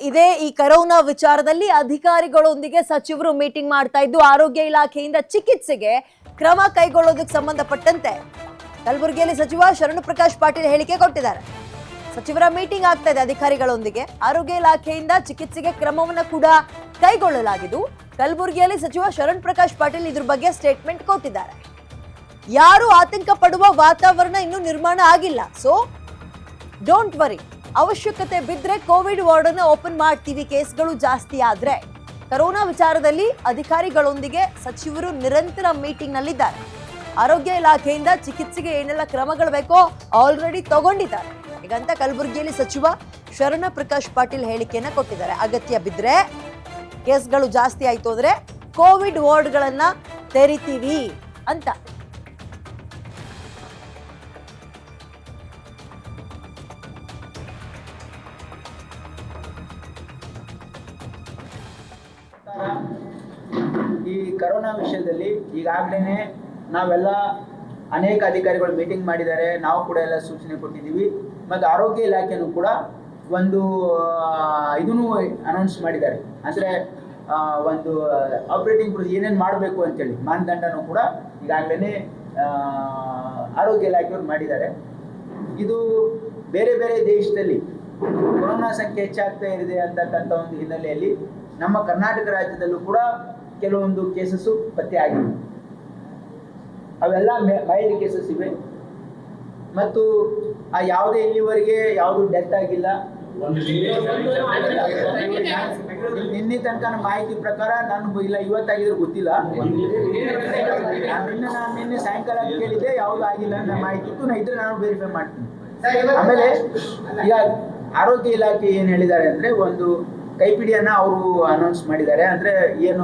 ಇದೇ ಈ ಕರೋನಾ ವಿಚಾರದಲ್ಲಿ ಅಧಿಕಾರಿಗಳೊಂದಿಗೆ ಸಚಿವರು ಮೀಟಿಂಗ್ ಮಾಡ್ತಾ ಇದ್ದು ಆರೋಗ್ಯ ಇಲಾಖೆಯಿಂದ ಚಿಕಿತ್ಸೆಗೆ ಕ್ರಮ ಕೈಗೊಳ್ಳೋದಕ್ಕೆ ಸಂಬಂಧಪಟ್ಟಂತೆ ಕಲಬುರಗಿಯಲ್ಲಿ ಸಚಿವ ಶರಣಪ್ರಕಾಶ್ ಪಾಟೀಲ್ ಹೇಳಿಕೆ ಕೊಟ್ಟಿದ್ದಾರೆ. ಸಚಿವರ ಮೀಟಿಂಗ್ ಆಗ್ತಾ ಇದೆ ಅಧಿಕಾರಿಗಳೊಂದಿಗೆ. ಆರೋಗ್ಯ ಇಲಾಖೆಯಿಂದ ಚಿಕಿತ್ಸೆಗೆ ಕ್ರಮವನ್ನು ಕೂಡ ಕೈಗೊಳ್ಳಲಾಗಿದ್ದು ಕಲಬುರಗಿಯಲ್ಲಿ ಸಚಿವ ಶರಣಪ್ರಕಾಶ್ ಪಾಟೀಲ್ ಇದ್ರ ಬಗ್ಗೆ ಸ್ಟೇಟ್ಮೆಂಟ್ ಕೊಟ್ಟಿದ್ದಾರೆ. ಯಾರು ಆತಂಕ ಪಡುವ ವಾತಾವರಣ ಇನ್ನೂ ನಿರ್ಮಾಣ ಆಗಿಲ್ಲ. ಸೊ ಡೋಂಟ್ ವರಿ, ಅವಶ್ಯಕತೆ ಬಿದ್ದರೆ ಕೋವಿಡ್ ವಾರ್ಡ್ ಅನ್ನು ಓಪನ್ ಮಾಡ್ತೀವಿ ಕೇಸ್ಗಳು ಜಾಸ್ತಿ ಆದ್ರೆ. ಕರೋನಾ ವಿಚಾರದಲ್ಲಿ ಅಧಿಕಾರಿಗಳೊಂದಿಗೆ ಸಚಿವರು ನಿರಂತರ ಮೀಟಿಂಗ್ ನಲ್ಲಿದ್ದಾರೆ. ಆರೋಗ್ಯ ಇಲಾಖೆಯಿಂದ ಚಿಕಿತ್ಸೆಗೆ ಏನೆಲ್ಲ ಕ್ರಮಗಳು ಬೇಕೋ ಆಲ್ರೆಡಿ ತಗೊಂಡಿದ್ದಾರೆ. ಹೀಗಂತ ಕಲಬುರಗಿಯಲ್ಲಿ ಸಚಿವ ಶರಣಪ್ರಕಾಶ್ ಪಾಟೀಲ್ ಹೇಳಿಕೆಯನ್ನ ಕೊಟ್ಟಿದ್ದಾರೆ. ಅಗತ್ಯ ಬಿದ್ದರೆ ಕೇಸ್ಗಳು ಜಾಸ್ತಿ ಆಯ್ತು ಅಂದ್ರೆ ಕೋವಿಡ್ ವಾರ್ಡ್ಗಳನ್ನ ತೆರಿತೀವಿ ಅಂತ. ಈ ಕರೋನಾ ವಿಷಯದಲ್ಲಿ ಈಗಾಗಲೇ ನಾವೆಲ್ಲ ಅನೇಕ ಅಧಿಕಾರಿಗಳು ಮೀಟಿಂಗ್ ಮಾಡಿದ್ದಾರೆ. ನಾವು ಕೂಡ ಎಲ್ಲ ಸೂಚನೆ ಕೊಟ್ಟಿದ್ದೀವಿ. ಮತ್ತು ಆರೋಗ್ಯ ಇಲಾಖೆನೂ ಕೂಡ ಒಂದು ಇದನ್ನು ಅನೌನ್ಸ್ ಮಾಡಿದ್ದಾರೆ. ಅಂದರೆ ಒಂದು ಆಪರೇಟಿಂಗ್ ಏನೇನು ಮಾಡಬೇಕು ಅಂತೇಳಿ ಮಾನದಂಡನೂ ಕೂಡ ಈಗಾಗಲೇ ಆರೋಗ್ಯ ಇಲಾಖೆಯವರು ಮಾಡಿದ್ದಾರೆ. ಇದು ಬೇರೆ ಬೇರೆ ದೇಶದಲ್ಲಿ ಕೊರೋನಾ ಸಂಖ್ಯೆ ಹೆಚ್ಚಾಗ್ತಾ ಇದೆ ಅಂತಕ್ಕಂಥ ಒಂದು ಹಿನ್ನೆಲೆಯಲ್ಲಿ ನಮ್ಮ ಕರ್ನಾಟಕ ರಾಜ್ಯದಲ್ಲೂ ಕೂಡ ಕೆಲವೊಂದು ಕೇಸಸ್ಸು ಪತ್ತೆ ಆಗಿವೆ. ಅವೆಲ್ಲ ಮೈಲ್ಡ್ ಕೇಸಸ್ ಇವೆ ಮತ್ತು ಆ ಯಾವುದೇ ಇಲ್ಲಿವರೆಗೆ ಯಾವುದು ಡೆತ್ ಆಗಿಲ್ಲ. ನಿನ್ನೆ ತನಕ ಮಾಹಿತಿ ಪ್ರಕಾರ ನಾನು ಇಲ್ಲ ಇವತ್ತಾಗಿದ್ರೆ ಗೊತ್ತಿಲ್ಲ. ನಾನು ನಿನ್ನೆ ಸಾಯಂಕಾಲ ಕೇಳಿದ್ದೆ, ಯಾವುದು ಆಗಿಲ್ಲ ನನ್ನ ಮಾಹಿತಿ ಇತ್ತು. ನಾ ಇದ್ರೆ ನಾನು ವೆರಿಫೈ ಮಾಡ್ತೀನಿ. ಆಮೇಲೆ ಈಗ ಆರೋಗ್ಯ ಇಲಾಖೆ ಏನು ಹೇಳಿದ್ದಾರೆ ಅಂದರೆ ಒಂದು ಕೈಪಿಡಿಯನ್ನು ಅವರು ಅನೌನ್ಸ್ ಮಾಡಿದ್ದಾರೆ. ಅಂದರೆ ಏನು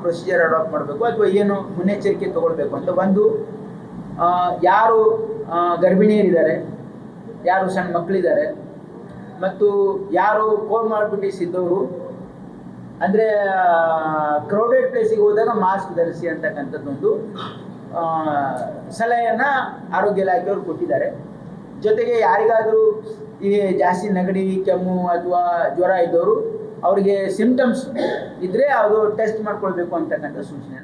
ಪ್ರೊಸೀಜರ್ ಅಡಾಪ್ಟ್ ಮಾಡಬೇಕು ಅಥವಾ ಏನು ಮುನ್ನೆಚ್ಚರಿಕೆ ತಗೊಳ್ಬೇಕು ಅಂತ. ಒಂದು ಯಾರು ಗರ್ಭಿಣಿಯರಿದ್ದಾರೆ, ಯಾರು ಸಣ್ಣ ಮಕ್ಕಳಿದ್ದಾರೆ ಮತ್ತು ಯಾರು ಕೋರ್ಮಾರ್ಬಿಡಿಟೀಸ್ ಇದ್ದವರು, ಅಂದರೆ ಕ್ರೌಡೆಡ್ ಪ್ಲೇಸಿಗೆ ಹೋದಾಗ ಮಾಸ್ಕ್ ಧರಿಸಿ ಅಂತಕ್ಕಂಥದ್ದೊಂದು ಸಲಹೆಯನ್ನು ಆರೋಗ್ಯ ಇಲಾಖೆಯವರು ಕೊಟ್ಟಿದ್ದಾರೆ. ಜೊತೆಗೆ ಯಾರಿಗಾದರೂ ಈ ಜಾಸ್ತಿ ನೆಗಡಿ, ಕೆಮ್ಮು ಅಥವಾ ಜ್ವರ ಇದ್ದವರು ಅವರಿಗೆ ಸಿಂಪ್ಟಮ್ಸ್ ಇದ್ದರೆ ಅದು ಟೆಸ್ಟ್ ಮಾಡ್ಕೊಳ್ಬೇಕು ಅಂತಕ್ಕಂಥ ಸೂಚನೆ